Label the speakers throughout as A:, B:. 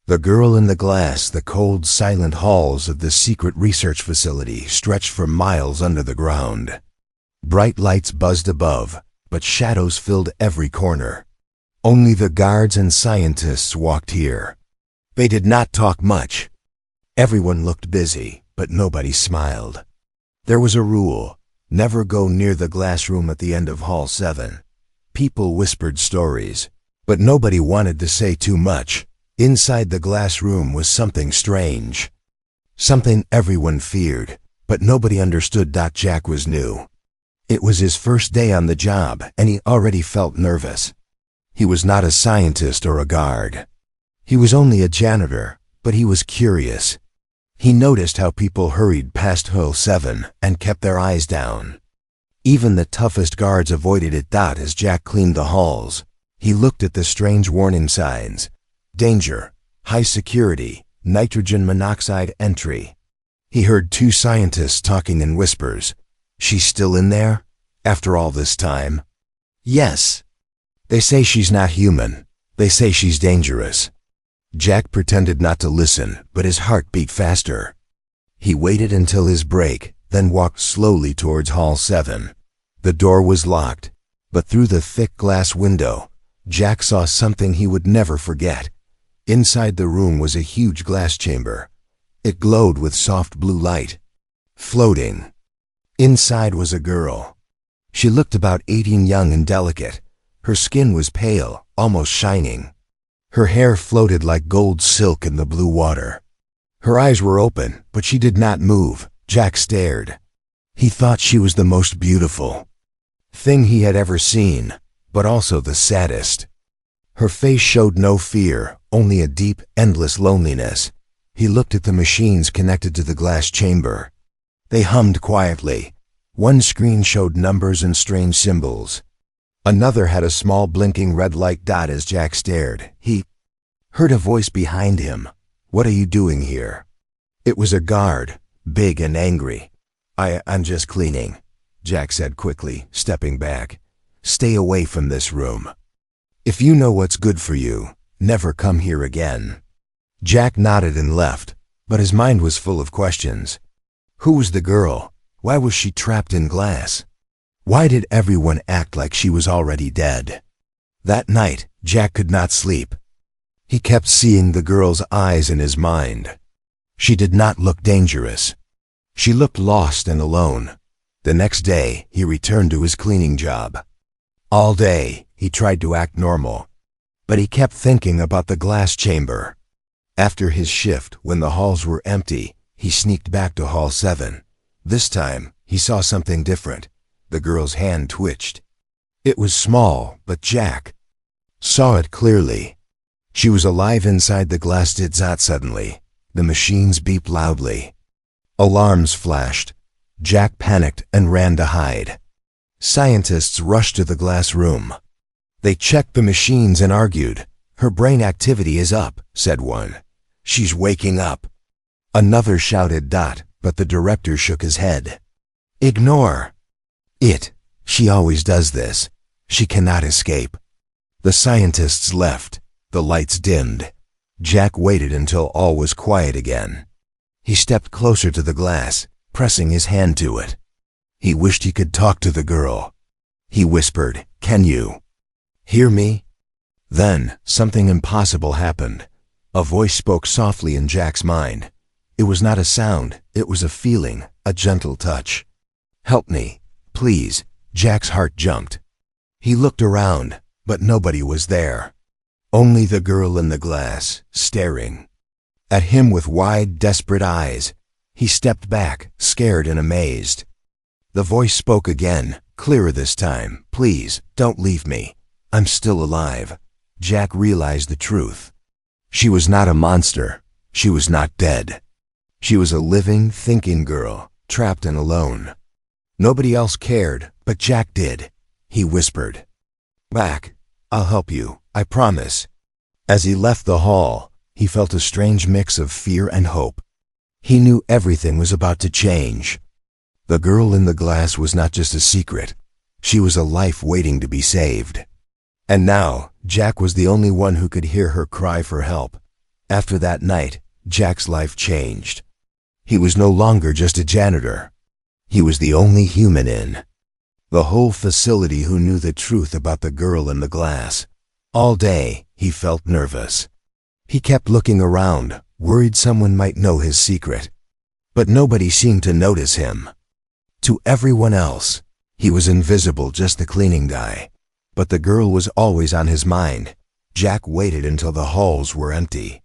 A: The girl in the glass, the cold, silent halls of the secret research facility stretched for miles under the ground. Bright lights buzzed above, but shadows filled every corner. Only the guards and scientists walked here. They did not talk much. Everyone looked busy, but nobody smiled. There was a rule: never go near the glass room at the end of Hall 7. People whispered stories, but nobody wanted to say too much. Inside the glass room was something strange. Something everyone feared, but nobody understood. Jack was new. It was his first day on the job, and he already felt nervous. He was not a scientist or a guard. He was only a janitor, but he was curious. He noticed how people hurried past Hall 7 and kept their eyes down. Even the toughest guards avoided it. As Jack cleaned the halls, he looked at the strange warning signs: danger, high security, nitrogen monoxide entry. He heard two scientists talking in whispers. She's still in there? After all this time? Yes. They say she's not human. They say she's dangerous. Jack pretended not to listen, but his heart beat faster. He waited until his break, then walked slowly towards Hall 7. The door was locked, but through the thick glass window, Jack saw something he would never forget. Inside the room was a huge glass chamber. It glowed with soft blue light. Floating. Inside was a girl. She looked about 18, young and delicate. Her skin was pale, almost shining. Her hair floated like gold silk in the blue water. Her eyes were open, but she did not move. Jack stared. He thought she was the most beautiful thing he had ever seen, but also the saddest. Her face showed no fear, only a deep, endless loneliness. He looked at the machines connected to the glass chamber. They hummed quietly. One screen showed numbers and strange symbols. Another had a small blinking red light. As Jack stared, he heard a voice behind him. "What are you doing here?" It was a guard, big and angry. I'm just cleaning," Jack said quickly, stepping back. "Stay away from this room. If you know what's good for you, never come here again." Jack nodded and left, but his mind was full of questions. Who was the girl? Why was she trapped in glass? Why did everyone act like she was already dead? That night, Jack could not sleep. He kept seeing the girl's eyes in his mind. She did not look dangerous. She looked lost and alone. The next day, he returned to his cleaning job. All day, he tried to act normal, but he kept thinking about the glass chamber. After his shift, when the halls were empty, he sneaked back to Hall 7. This time, he saw something different. The girl's hand twitched. It was small, but Jack saw it clearly. She was alive inside the glass. Suddenly, the machines beeped loudly. Alarms flashed. Jack panicked and ran to hide. Scientists rushed to the glass room. They checked the machines and argued. "Her brain activity is up," said one. "She's waking up." Another shouted. But the director shook his head. "Ignore it. She always does this. She cannot escape." The scientists left. The lights dimmed. Jack waited until all was quiet again. He stepped closer to the glass, pressing his hand to it. He wished he could talk to the girl. He whispered, "Can you hear me?" Then, something impossible happened. A voice spoke softly in Jack's mind. It was not a sound, it was a feeling, a gentle touch. "Help me, please." Jack's heart jumped. He looked around, but nobody was there. Only the girl in the glass, staring at him with wide, desperate eyes. He stepped back, scared and amazed. The voice spoke again, clearer this time. "Please, don't leave me. I'm still alive." Jack realized the truth. She was not a monster. She was not dead. She was a living, thinking girl, trapped and alone. Nobody else cared, but Jack did. He whispered, "Back. I'll help you, I promise." As he left the hall, he felt a strange mix of fear and hope. He knew everything was about to change. The girl in the glass was not just a secret. She was a life waiting to be saved. And now, Jack was the only one who could hear her cry for help. After that night, Jack's life changed. He was no longer just a janitor. He was the only human in the whole facility who knew the truth about the girl in the glass. All day, he felt nervous. He kept looking around, worried someone might know his secret. But nobody seemed to notice him. To everyone else, he was invisible, just the cleaning guy. But the girl was always on his mind. Jack waited until the halls were empty.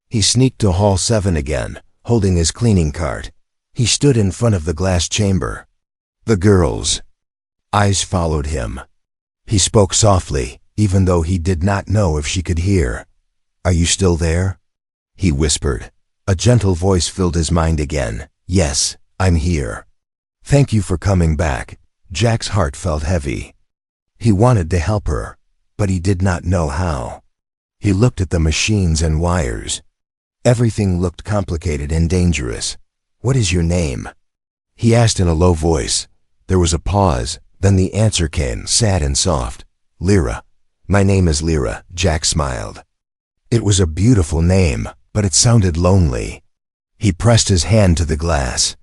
A: He sneaked to Hall 7 again, holding his cleaning cart. He stood in front of the glass chamber. The girl's eyes followed him. He spoke softly, even though he did not know if she could hear. "Are you still there?" he whispered. A gentle voice filled his mind again. "Yes, I'm here." "Thank you for coming back." Jack's heart felt heavy. He wanted to help her, but he did not know how. He looked at the machines and wires. Everything looked complicated and dangerous. "What is your name?" he asked in a low voice. There was a pause, then the answer came, sad and soft. "Lyra." "My name is Lyra," Jack smiled. It was a beautiful name, but it sounded lonely. He pressed his hand to the glass.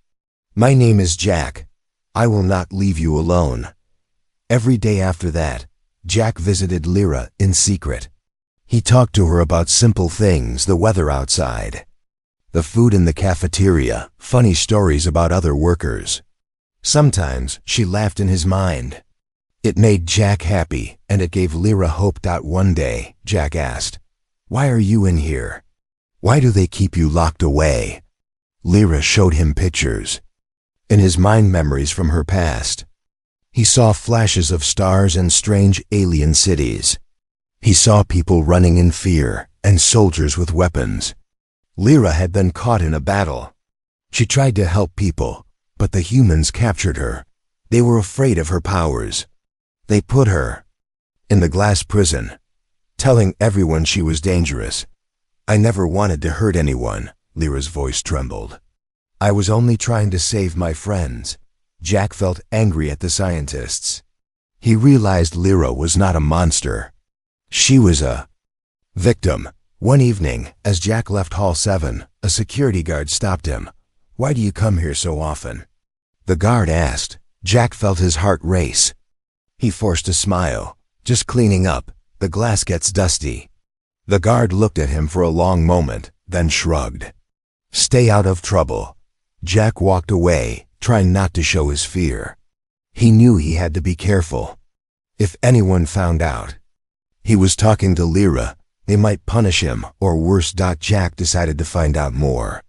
A: "My name is Jack. I will not leave you alone." Every day after that, Jack visited Lyra in secret. He talked to her about simple things, the weather outside, the food in the cafeteria, funny stories about other workers. Sometimes she laughed in his mind. It made Jack happy, and it gave Lyra hope. One day, Jack asked, "Why are you in here? Why do they keep you locked away?" Lyra showed him pictures. In his mind, memories from her past. He saw flashes of stars and strange alien cities. He saw people running in fear and soldiers with weapons. Lyra had been caught in a battle. She tried to help people, but the humans captured her. They were afraid of her powers. They put her in the glass prison, telling everyone she was dangerous. "I never wanted to hurt anyone," Lyra's voice trembled. "I was only trying to save my friends." Jack felt angry at the scientists. He realized Lyra was not a monster. She was a victim. One evening, as Jack left Hall 7, a security guard stopped him. "Why do you come here so often?" the guard asked. Jack felt his heart race. He forced a smile. "Just cleaning up. The glass gets dusty." The guard looked at him for a long moment, then shrugged. "Stay out of trouble." Jack walked away, trying not to show his fear. He knew he had to be careful. If anyone found out he was talking to Lyra, they might punish him, or worse. Jack decided to find out more.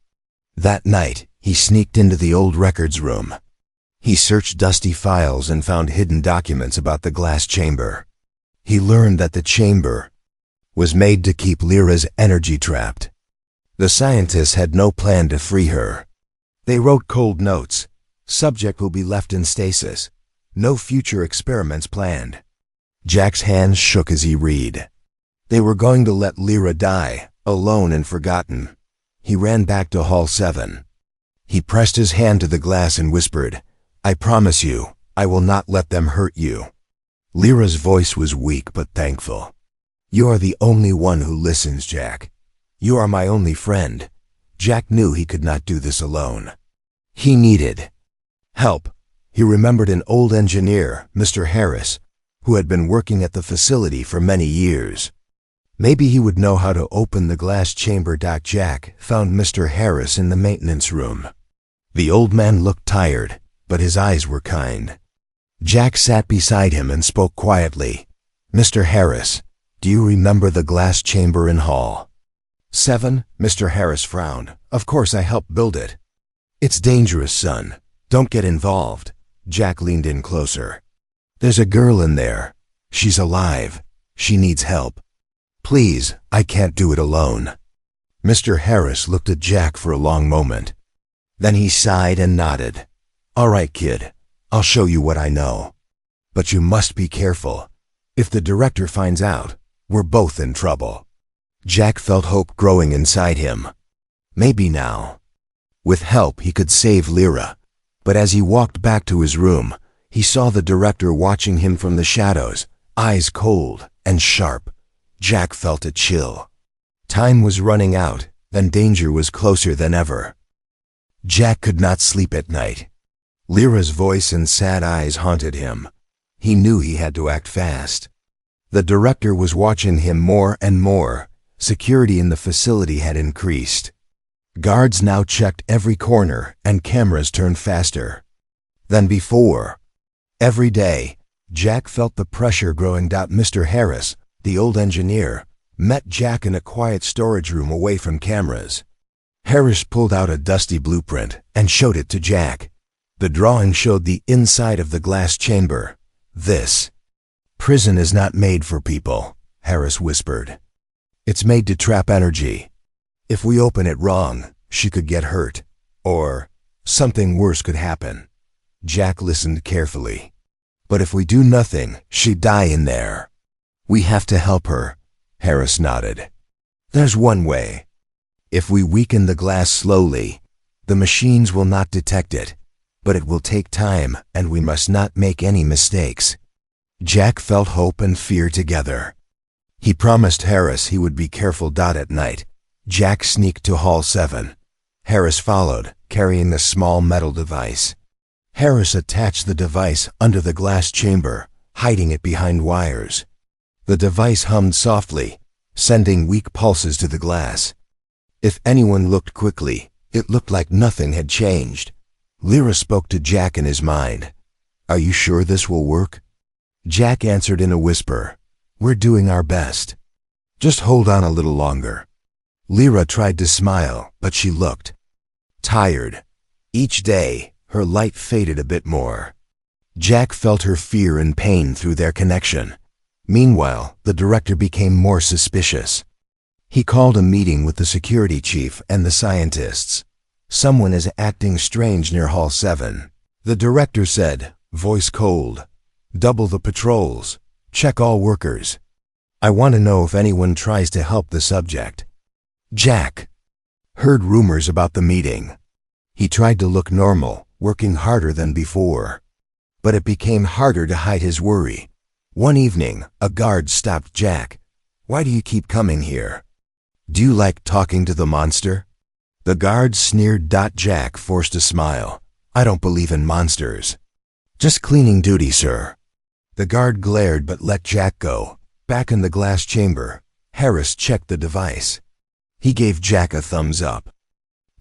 A: That night, he sneaked into the old records room. He searched dusty files and found hidden documents about the glass chamber. He learned that the chamber was made to keep Lyra's energy trapped. The scientists had no plan to free her. They wrote cold notes. "Subject will be left in stasis. No future experiments planned." Jack's hands shook as he read. They were going to let Lyra die, alone and forgotten. He ran back to Hall 7. He pressed his hand to the glass and whispered, "I promise you, I will not let them hurt you." Lyra's voice was weak but thankful. "You are the only one who listens, Jack. You are my only friend." Jack knew he could not do this alone. He needed help. He remembered an old engineer, Mr. Harris, who had been working at the facility for many years. Maybe he would know how to open the glass chamber. Jack found Mr. Harris in the maintenance room. The old man looked tired, but his eyes were kind. Jack sat beside him and spoke quietly. "Mr. Harris, do you remember the glass chamber in Hall 7? Mr. Harris frowned. "Of course, I helped build it." "It's dangerous, son. Don't get involved." Jack leaned in closer. "There's a girl in there. She's alive. She needs help. Please, I can't do it alone." Mr. Harris looked at Jack for a long moment. Then he sighed and nodded. "All right, kid. I'll show you what I know. But you must be careful. If the director finds out, we're both in trouble." Jack felt hope growing inside him. Maybe now, with help, he could save Lyra. But as he walked back to his room, he saw the director watching him from the shadows, eyes cold and sharp. Jack felt a chill. Time was running out, and danger was closer than ever. Jack could not sleep at night. Lyra's voice and sad eyes haunted him. He knew he had to act fast. The director was watching him more and more. Security in the facility had increased. Guards now checked every corner, and cameras turned faster than before. Every day, Jack felt the pressure growing. Mr. Harris, the old engineer, met Jack in a quiet storage room away from cameras. Harris pulled out a dusty blueprint and showed it to Jack. The drawing showed the inside of the glass chamber. "This prison is not made for people," Harris whispered. "It's made to trap energy. If we open it wrong, she could get hurt, or something worse could happen." Jack listened carefully. "But if we do nothing, she'd die in there." "We have to help her," Harris nodded. "There's one way. If we weaken the glass slowly, the machines will not detect it. But it will take time, and we must not make any mistakes." Jack felt hope and fear together. He promised Harris he would be careful. At night, Jack sneaked to Hall 7. Harris followed, carrying the small metal device. Harris attached the device under the glass chamber, hiding it behind wires. The device hummed softly, sending weak pulses to the glass. If anyone looked quickly, it looked like nothing had changed. Lyra spoke to Jack in his mind. "Are you sure this will work?" Jack answered in a whisper. "We're doing our best. Just hold on a little longer." Lyra tried to smile, but she looked tired. Each day, her light faded a bit more. Jack felt her fear and pain through their connection. Meanwhile, the director became more suspicious. He called a meeting with the security chief and the scientists. "Someone is acting strange near Hall 7. The director said, voice cold. "Double the patrols. Check all workers. I want to know if anyone tries to help the subject." Jack heard rumors about the meeting. He tried to look normal, working harder than before. But it became harder to hide his worry. One evening, a guard stopped Jack. "Why do you keep coming here? Do you like talking to the monster?" The guard sneered. Jack forced a smile. "I don't believe in monsters. Just cleaning duty, sir." The guard glared but let Jack go. Back in the glass chamber, Harris checked the device. He gave Jack a thumbs up.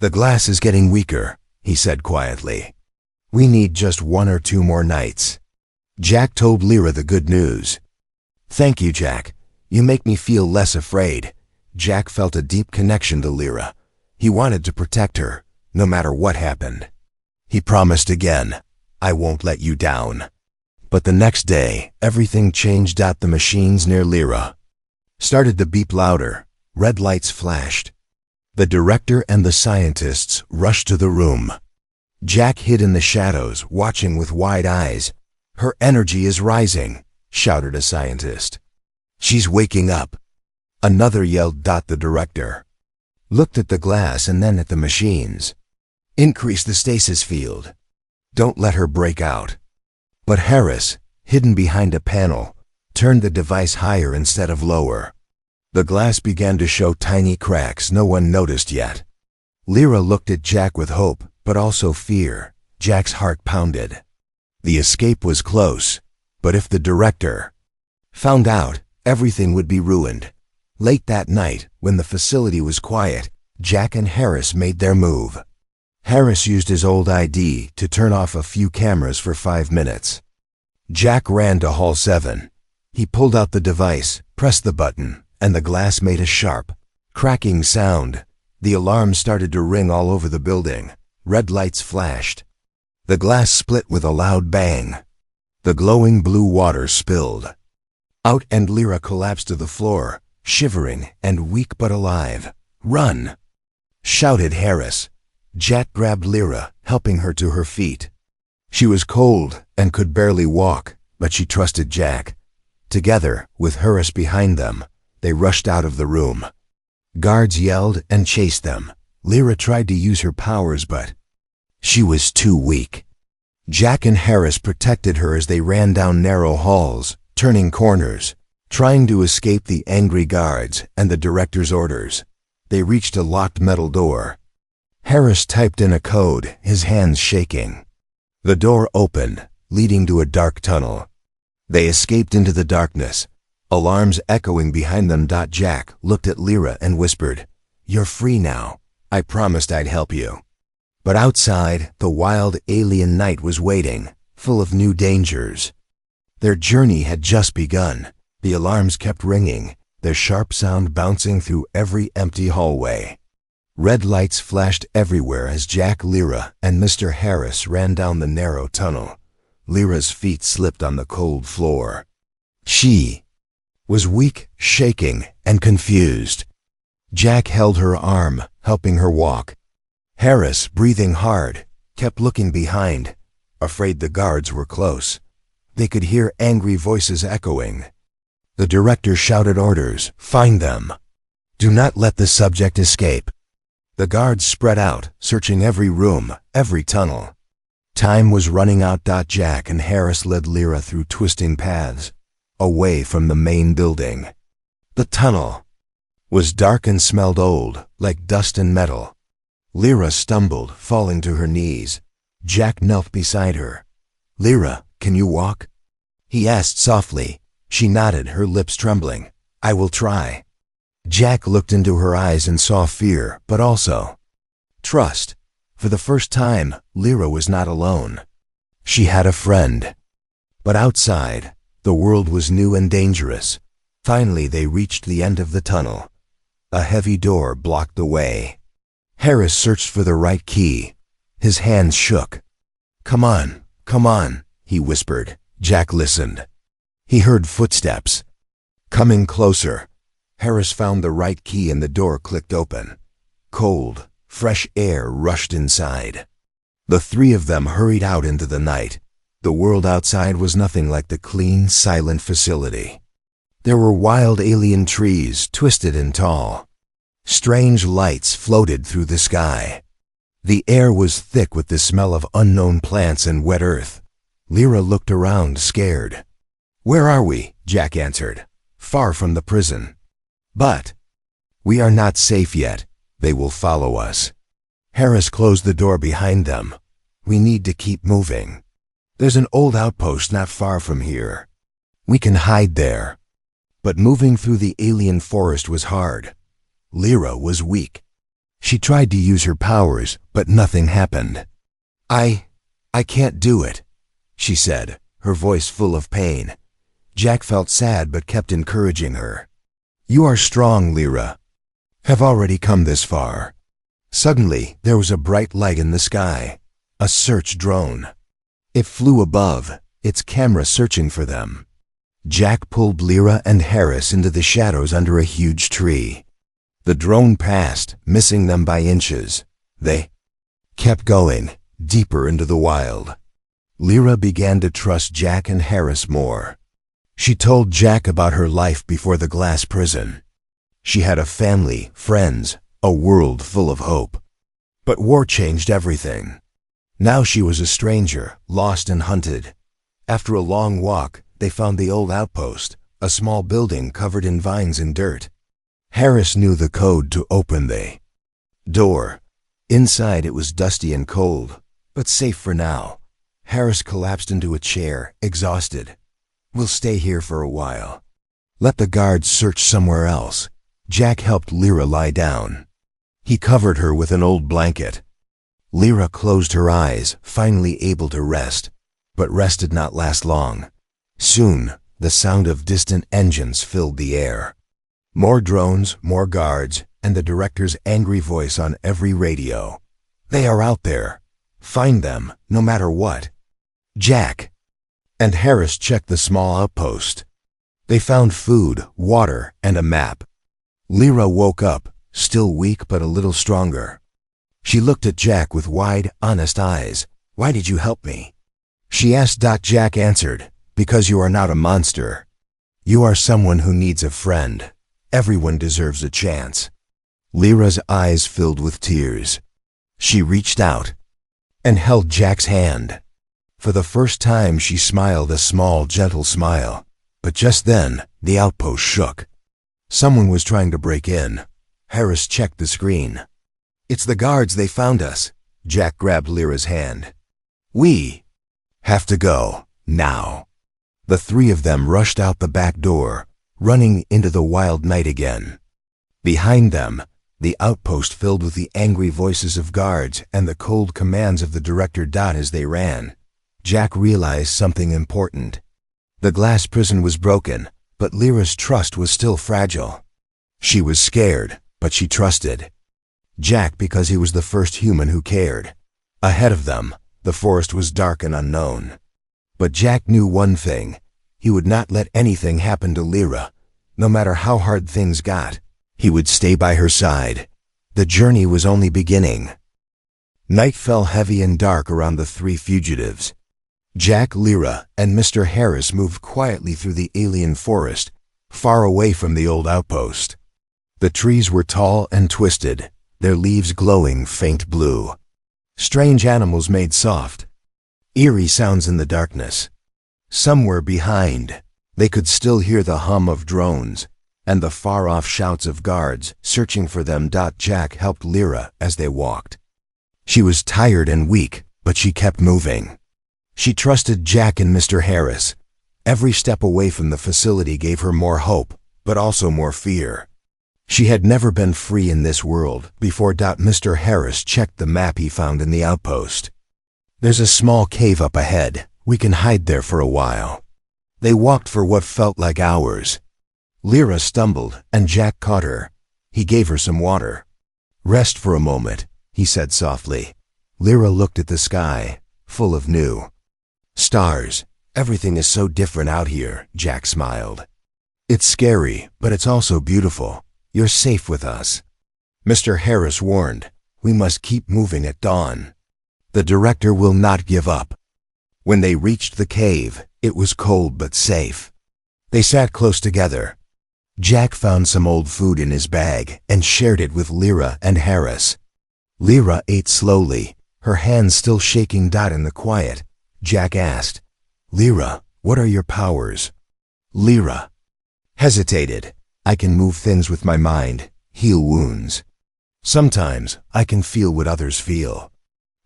A: "The glass is getting weaker," he said quietly. "We need just 1 or 2 more nights." Jack told Lyra the good news. "Thank you, Jack. You make me feel less afraid." Jack felt a deep connection to Lyra. He wanted to protect her, no matter what happened. He promised again, "I won't let you down." But the next day, everything changed. The machines near Lyra started to beep louder. Red lights flashed. The director and the scientists rushed to the room. Jack hid in the shadows, watching with wide eyes. "Her energy is rising," shouted a scientist. "She's waking up." Another yelled. The director looked at the glass and then at the machines. "Increase the stasis field. Don't let her break out." But Harris, hidden behind a panel, turned the device higher instead of lower. The glass began to show tiny cracks no one noticed yet. Lyra looked at Jack with hope, but also fear. Jack's heart pounded. The escape was close, but if the director found out, everything would be ruined. Late that night, when the facility was quiet, Jack and Harris made their move. Harris used his old ID to turn off a few cameras for 5 minutes. Jack ran to Hall 7. He pulled out the device, pressed the button, and the glass made a sharp, cracking sound. The alarm started to ring all over the building. Red lights flashed. The glass split with a loud bang. The glowing blue water spilled out and Lyra collapsed to the floor, shivering and weak but alive. "Run!" shouted Harris. Jack grabbed Lyra, helping her to her feet. She was cold and could barely walk, but she trusted Jack. Together, with Harris behind them, they rushed out of the room. Guards yelled and chased them. Lyra tried to use her powers, but she was too weak. Jack and Harris protected her as they ran down narrow halls, turning corners. Trying to escape the angry guards and the director's orders, they reached a locked metal door. Harris typed in a code, his hands shaking. The door opened, leading to a dark tunnel. They escaped into the darkness, alarms echoing behind them. Jack looked at Lyra and whispered, "You're free now. I promised I'd help you." But outside, the wild alien night was waiting, full of new dangers. Their journey had just begun. The alarms kept ringing, their sharp sound bouncing through every empty hallway. Red lights flashed everywhere as Jack, Lyra, and Mr. Harris ran down the narrow tunnel. Lyra's feet slipped on the cold floor. She was weak, shaking, and confused. Jack held her arm, helping her walk. Harris, breathing hard, kept looking behind, afraid the guards were close. They could hear angry voices echoing. The director shouted orders, "Find them. Do not let the subject escape." The guards spread out, searching every room, every tunnel. Time was running out. Jack and Harris led Lyra through twisting paths, away from the main building. The tunnel was dark and smelled old, like dust and metal. Lyra stumbled, falling to her knees. Jack knelt beside her. "Lyra, can you walk?" he asked softly. She nodded, her lips trembling. "I will try." Jack looked into her eyes and saw fear, but also trust. For the first time, Lyra was not alone. She had a friend. But outside, the world was new and dangerous. Finally, they reached the end of the tunnel. A heavy door blocked the way. Harris searched for the right key. His hands shook. Come on, he whispered. Jack listened. He heard footsteps. Coming closer. Harris found the right key and the door clicked open. Cold, fresh air rushed inside. The three of them hurried out into the night. The world outside was nothing like the clean, silent facility. There were wild alien trees, twisted and tall. Strange lights floated through the sky. The air was thick with the smell of unknown plants and wet earth. Lyra looked around, scared. "Where are we?" Jack answered. "Far from the prison. But we are not safe yet. They will follow us." Harris closed the door behind them. "We need to keep moving. There's an old outpost not far from here. We can hide there." But moving through the alien forest was hard. Lyra was weak. She tried to use her powers, but nothing happened. I can't do it," she said, her voice full of pain. Jack felt sad but kept encouraging her. "You are strong, Lyra. Have already come this far." Suddenly, there was a bright light in the sky. A search drone. It flew above, its camera searching for them. Jack pulled Lyra and Harris into the shadows under a huge tree. The drone passed, missing them by inches. They kept going, deeper into the wild. Lyra began to trust Jack and Harris more. She told Jack about her life before the glass prison. She had a family, friends, a world full of hope. But war changed everything. Now she was a stranger, lost and hunted. After a long walk, they found the old outpost, a small building covered in vines and dirt. Harris knew the code to open the door. Inside it was dusty and cold, but safe for now. Harris collapsed into a chair, exhausted. "We'll stay here for a while. Let the guards search somewhere else." Jack helped Lyra lie down. He covered her with an old blanket. Lyra closed her eyes, finally able to rest. But rest did not last long. Soon, the sound of distant engines filled the air. More drones, more guards, and the director's angry voice on every radio. "They are out there. Find them, no matter what." Jack and Harris checked the small outpost. They found food, water, and a map. Lyra woke up, still weak but a little stronger. She looked at Jack with wide, honest eyes. "Why did you help me?" she asked. Jack answered, "Because you are not a monster. You are someone who needs a friend. Everyone deserves a chance." Lyra's eyes filled with tears. She reached out and held Jack's hand. For the first time she smiled a small, gentle smile. But just then, The outpost shook. Someone was trying to break in. Harris checked the screen. "It's the guards, they found us." Jack grabbed Lyra's hand. "We have to go, now." The three of them rushed out the back door, running into the wild night again. Behind them, the outpost filled with the angry voices of guards and the cold commands of the director. As they ran, Jack realized something important. The glass prison was broken, but Lyra's trust was still fragile. She was scared, but she trusted Jack because he was the first human who cared. Ahead of them, the forest was dark and unknown. But Jack knew one thing. He would not let anything happen to Lyra. No matter how hard things got, he would stay by her side. The journey was only beginning. Night fell heavy and dark around the three fugitives. Jack, Lyra, and Mr. Harris moved quietly through the alien forest, far away from the old outpost. The trees were tall and twisted, their leaves glowing faint blue. Strange animals made soft, eerie sounds in the darkness. Somewhere behind, they could still hear the hum of drones and the far-off shouts of guards searching for them. Jack helped Lyra as they walked. She was tired and weak, but she kept moving. She trusted Jack and Mr. Harris. Every step away from the facility gave her more hope, but also more fear. She had never been free in this world before. Mr. Harris checked the map he found in the outpost. "There's a small cave up ahead. We can hide there for a while." They walked for what felt like hours. Lyra stumbled, and Jack caught her. He gave her some water. "Rest for a moment," he said softly. Lyra looked at the sky, full of new stars. "Everything is so different out here," Jack smiled. "It's scary, but it's also beautiful. You're safe with us." Mr. Harris warned, "We must keep moving at dawn. The director will not give up." When they reached the cave, it was cold but safe. They sat close together. Jack found some old food in his bag and shared it with Lyra and Harris. Lyra ate slowly, her hands still shaking. In the quiet, Jack asked, "Lyra, what are your powers?" Lyra hesitated. "I can move things with my mind, heal wounds. Sometimes I can feel what others feel.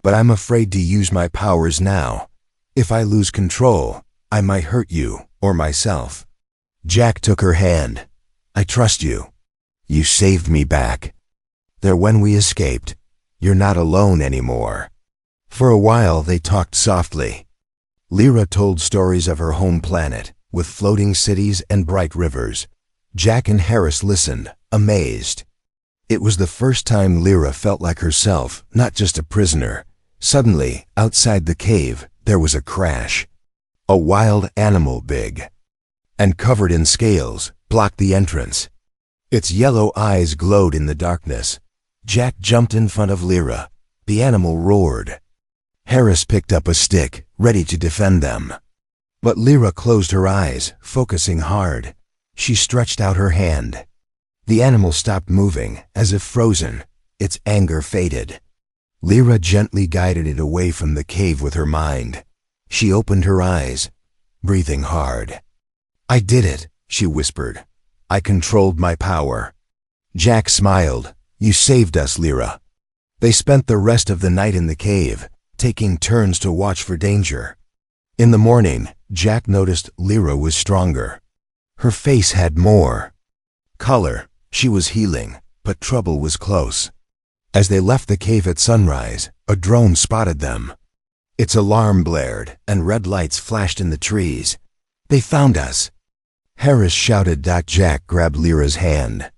A: But I'm afraid to use my powers now. If I lose control, I might hurt you or myself." Jack took her hand. "I trust you. You saved me back there when we escaped. You're not alone anymore." For a while they talked softly. Lyra told stories of her home planet, with floating cities and bright rivers. Jack and Harris listened, amazed. It was the first time Lyra felt like herself, not just a prisoner. Suddenly, outside the cave, there was a crash. A wild animal, big and covered in scales, blocked the entrance. Its yellow eyes glowed in the darkness. Jack jumped in front of Lyra. The animal roared. Harris picked up a stick, ready to defend them. But Lyra closed her eyes, focusing hard. She stretched out her hand. The animal stopped moving, as if frozen. Its anger faded. Lyra gently guided it away from the cave with her mind. She opened her eyes, breathing hard. "I did it," she whispered. "I controlled my power." Jack smiled. "You saved us, Lyra." They spent the rest of the night in the cave, taking turns to watch for danger. In the morning, Jack noticed Lyra was stronger. Her face had more color. She was healing, but trouble was close. As they left the cave at sunrise, a drone spotted them. Its alarm blared, and red lights flashed in the trees. "They found us!" Harris shouted. Jack grabbed Lyra's hand.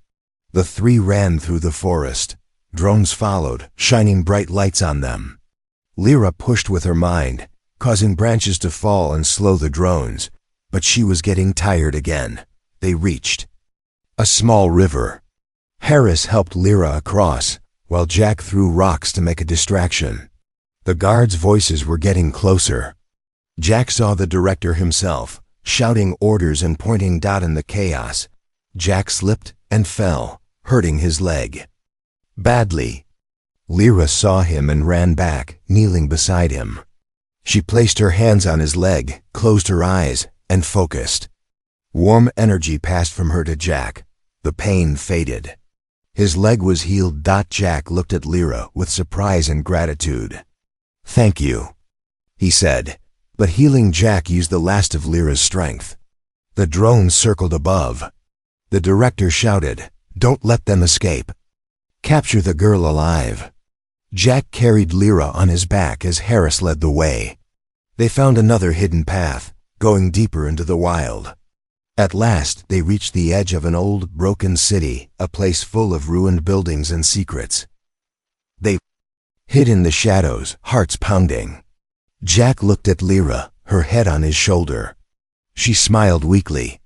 A: The three ran through the forest. Drones followed, shining bright lights on them. Lyra pushed with her mind, causing branches to fall and slow the drones. But she was getting tired again. They reached a small river. Harris helped Lyra across, while Jack threw rocks to make a distraction. The guards' voices were getting closer. Jack saw the director himself, shouting orders and pointing. In the chaos, Jack slipped and fell, hurting his leg badly. Lyra saw him and ran back, kneeling beside him. She placed her hands on his leg, closed her eyes, and focused. Warm energy passed from her to Jack. The pain faded. His leg was healed. Jack looked at Lyra with surprise and gratitude. "Thank you," he said, but healing Jack used the last of Lyra's strength. The drone circled above. The director shouted, "Don't let them escape. Capture the girl alive." Jack carried Lyra on his back as Harris led the way. They found another hidden path, going deeper into the wild. At last, they reached the edge of an old, broken city, a place full of ruined buildings and secrets. They hid in the shadows, hearts pounding. Jack looked at Lyra, her head on his shoulder. She smiled weakly.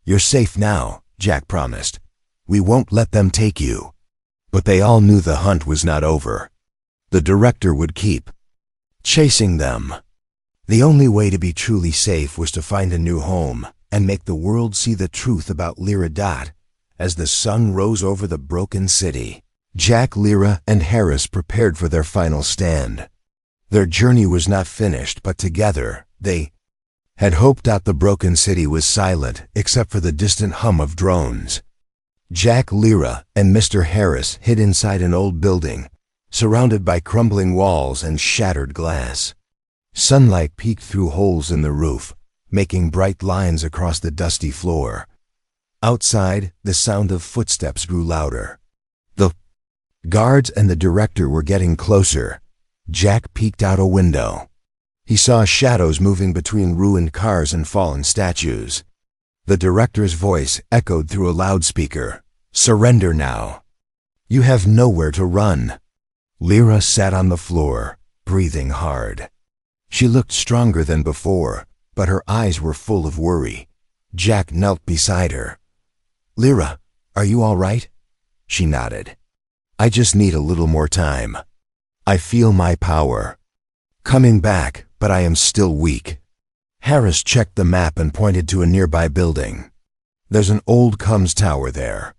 A: "You're safe now," Jack promised. "We won't let them take you." But they all knew the hunt was not over. The director would keep chasing them. The only way to be truly safe was to find a new home and make the world see the truth about Lyra. As the sun rose over the broken city, Jack, Lyra, and Harris prepared for their final stand. Their journey was not finished, but together, they had hoped. The broken city was silent except for the distant hum of drones. Jack, Lyra, and Mr. Harris hid inside an old building, surrounded by crumbling walls and shattered glass. Sunlight peeked through holes in the roof, making bright lines across the dusty floor. Outside, the sound of footsteps grew louder. The guards and the director were getting closer. Jack peeked out a window. He saw shadows moving between ruined cars and fallen statues. The director's voice echoed through a loudspeaker. "Surrender now. You have nowhere to run." Lyra sat on the floor, breathing hard. She looked stronger than before, but her eyes were full of worry. Jack knelt beside her. "Lyra, are you all right?" She nodded. "I just need a little more time. I feel my power coming back, but I am still weak." Harris checked the map and pointed to a nearby building. "There's an old comms tower there.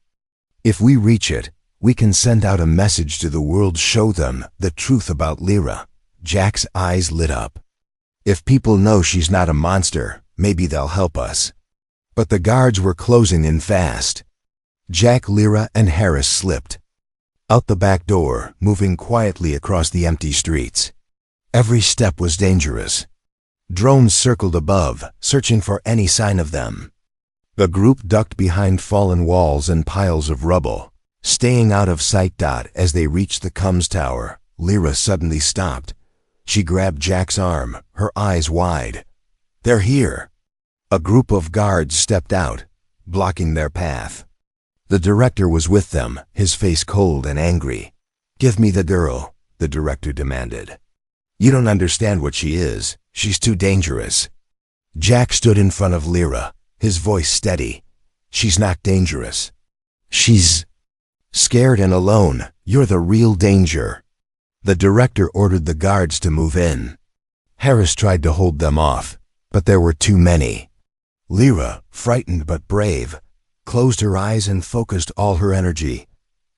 A: If we reach it, we can send out a message to the world, show them the truth about Lyra." Jack's eyes lit up. "If people know she's not a monster, maybe they'll help us." But the guards were closing in fast. Jack, Lyra, and Harris slipped out the back door, moving quietly across the empty streets. Every step was dangerous. Drones circled above, searching for any sign of them. The group ducked behind fallen walls and piles of rubble, staying out of sight. As they reached the comms tower, Lyra suddenly stopped. She grabbed Jack's arm, her eyes wide. "They're here." A group of guards stepped out, blocking their path. The director was with them, his face cold and angry. "Give me the girl," the director demanded. "You don't understand what she is. She's too dangerous." Jack stood in front of Lyra, his voice steady. "She's not dangerous. She's scared and alone. You're the real danger." The director ordered the guards to move in. Harris tried to hold them off, but there were too many. Lyra, frightened but brave, closed her eyes and focused all her energy.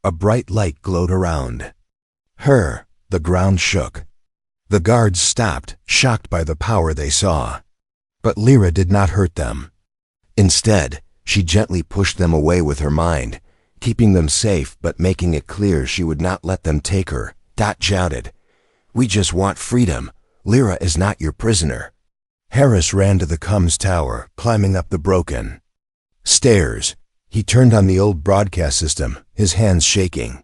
A: A bright light glowed around her. The ground shook. The guards stopped, shocked by the power they saw. But Lyra did not hurt them. Instead, she gently pushed them away with her mind, keeping them safe but making it clear she would not let them take her. Shouted, "We just want freedom. Lyra is not your prisoner." Harris ran to the comms tower, climbing up the broken stairs. He turned on the old broadcast system, his hands shaking.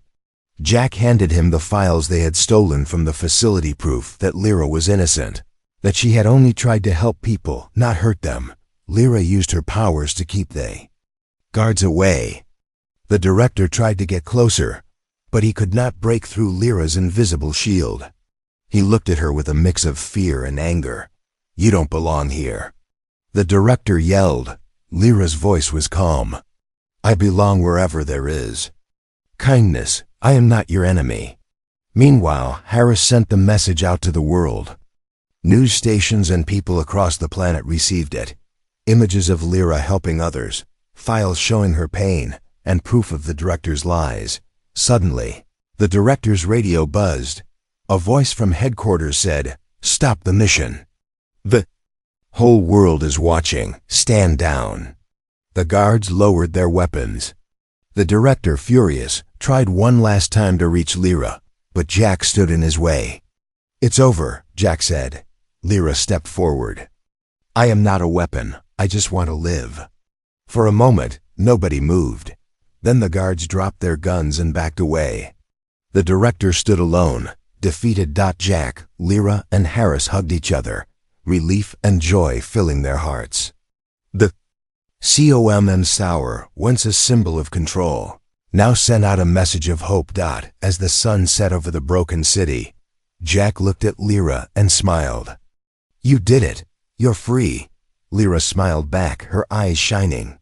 A: Jack handed him the files they had stolen from the facility, proof that Lyra was innocent, that she had only tried to help people, not hurt them. Lyra used her powers to keep the guards away. The director tried to get closer, but he could not break through Lyra's invisible shield. He looked at her with a mix of fear and anger. "You don't belong here." The director yelled. Lyra's voice was calm. "I belong wherever there is kindness. I am not your enemy." Meanwhile, Harris sent the message out to the world. News stations and people across the planet received it. Images of Lyra helping others, files showing her pain, and proof of the director's lies. Suddenly, the director's radio buzzed. A voice from headquarters said, "Stop the mission. The whole world is watching. Stand down." The guards lowered their weapons. The director, furious, tried one last time to reach Lyra, but Jack stood in his way. "It's over," Jack said. Lyra stepped forward. "I am not a weapon. I just want to live." For a moment, nobody moved. Then the guards dropped their guns and backed away. The director stood alone, defeated. Jack, Lyra, and Harris hugged each other, relief and joy filling their hearts. The COM Sour, once a symbol of control, now sent out a message of hope. As the sun set over the broken city, Jack looked at Lyra and smiled. "You did it. You're free." Lyra smiled back, her eyes shining.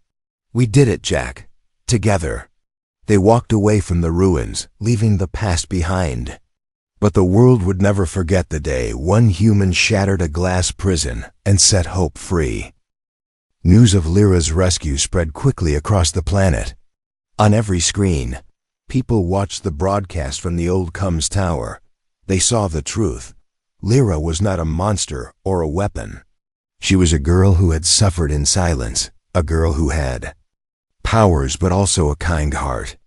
A: "We did it, Jack. Together." They walked away from the ruins, leaving the past behind. But the world would never forget the day one human shattered a glass prison and set hope free. News of Lyra's rescue spread quickly across the planet. On every screen, people watched the broadcast from the old Combs Tower. They saw the truth. Lyra was not a monster or a weapon. She was a girl who had suffered in silence, a girl who had powers but also a kind heart.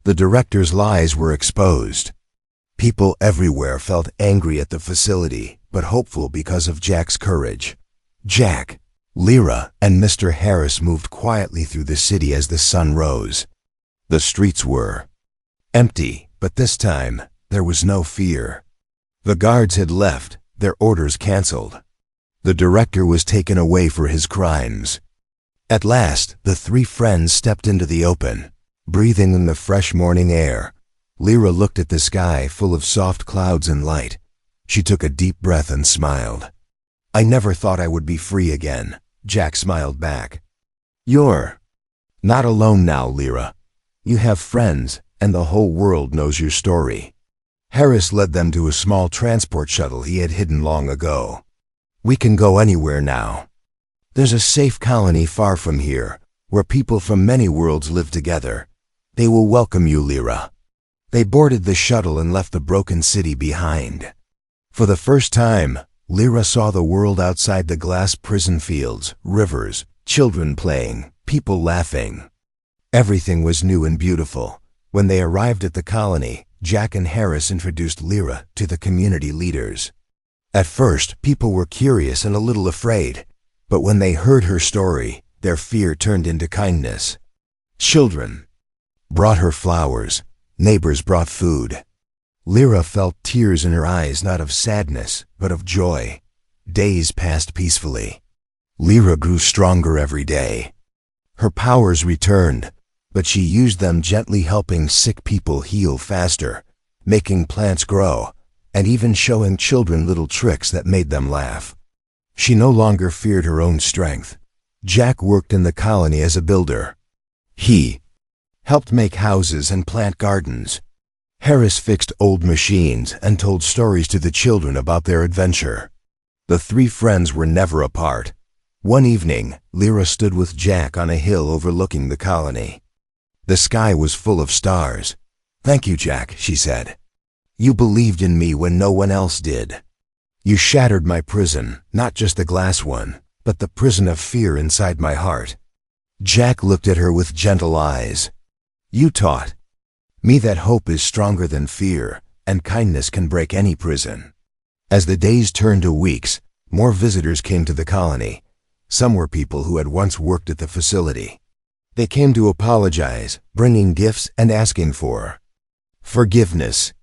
A: The director's lies were exposed. People everywhere felt angry at the facility, but hopeful because of Jack's courage. Jack, Lyra, and Mr. Harris moved quietly through the city as the sun rose. The streets were empty, but this time there was no fear. The guards had left, their orders canceled. The director was taken away for his crimes. At last, the three friends stepped into the open, breathing in the fresh morning air. Lyra looked at the sky full of soft clouds and light. She took a deep breath and smiled. "I never thought I would be free again," Jack smiled back. "You're not alone now, Lyra. You have friends, and the whole world knows your story." Harris led them to a small transport shuttle he had hidden long ago. "We can go anywhere now. There's a safe colony far from here, where people from many worlds live together. They will welcome you, Lyra." They boarded the shuttle and left the broken city behind. For the first time, Lyra saw the world outside the glass prison fields, rivers, children playing, people laughing. Everything was new and beautiful. When they arrived at the colony, Jack and Harris introduced Lyra to the community leaders. At first, people were curious and a little afraid, but when they heard her story, their fear turned into kindness. Children brought her flowers, neighbors brought food. Lyra felt tears in her eyes, not of sadness, but of joy. Days passed peacefully. Lyra grew stronger every day. Her powers returned, but she used them gently, helping sick people heal faster, making plants grow, and even showing children little tricks that made them laugh. She no longer feared her own strength. Jack worked in the colony as a builder. He helped make houses and plant gardens. Harris fixed old machines and told stories to the children about their adventure. The three friends were never apart. One evening, Lyra stood with Jack on a hill overlooking the colony. The sky was full of stars. "Thank you, Jack," she said. "You believed in me when no one else did. You shattered my prison, not just the glass one, but the prison of fear inside my heart." Jack looked at her with gentle eyes. "You taught me that hope is stronger than fear, and kindness can break any prison." As the days turned to weeks, more visitors came to the colony. Some were people who had once worked at the facility. They came to apologize, bringing gifts and asking for forgiveness.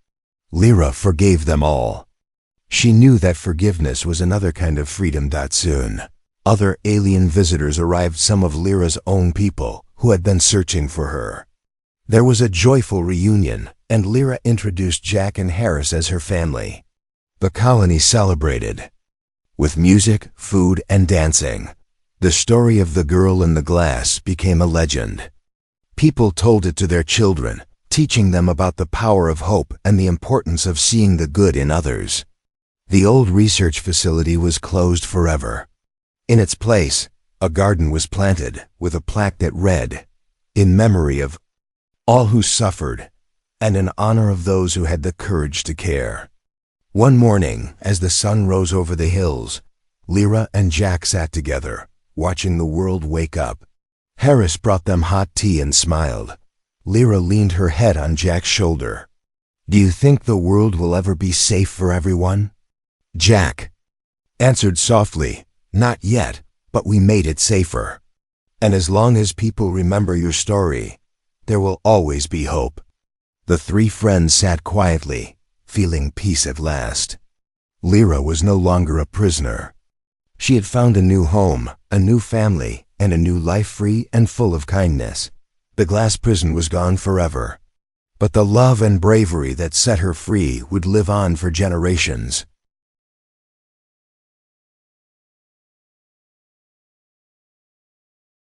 A: Lyra forgave them all. She knew that forgiveness was another kind of freedom. Soon, other alien visitors arrived, some of Lyra's own people who had been searching for her. There was a joyful reunion, and Lyra introduced Jack and Harris as her family. The colony celebrated with music, food, and dancing. The story of the girl in the glass became a legend. People told it to their children, teaching them about the power of hope and the importance of seeing the good in others. The old research facility was closed forever. In its place, a garden was planted with a plaque that read, "In memory of all who suffered, and in honor of those who had the courage to care." One morning, as the sun rose over the hills, Lyra and Jack sat together, watching the world wake up. Harris brought them hot tea and smiled. Lyra leaned her head on Jack's shoulder. "Do you think the world will ever be safe for everyone?" Jack answered softly, "Not yet, but we made it safer. And as long as people remember your story, there will always be hope." The three friends sat quietly, feeling peace at last. Lyra was no longer a prisoner. She had found a new home, a new family, and a new life free and full of kindness. The glass prison was gone forever, but the love and bravery that set her free would live on for generations.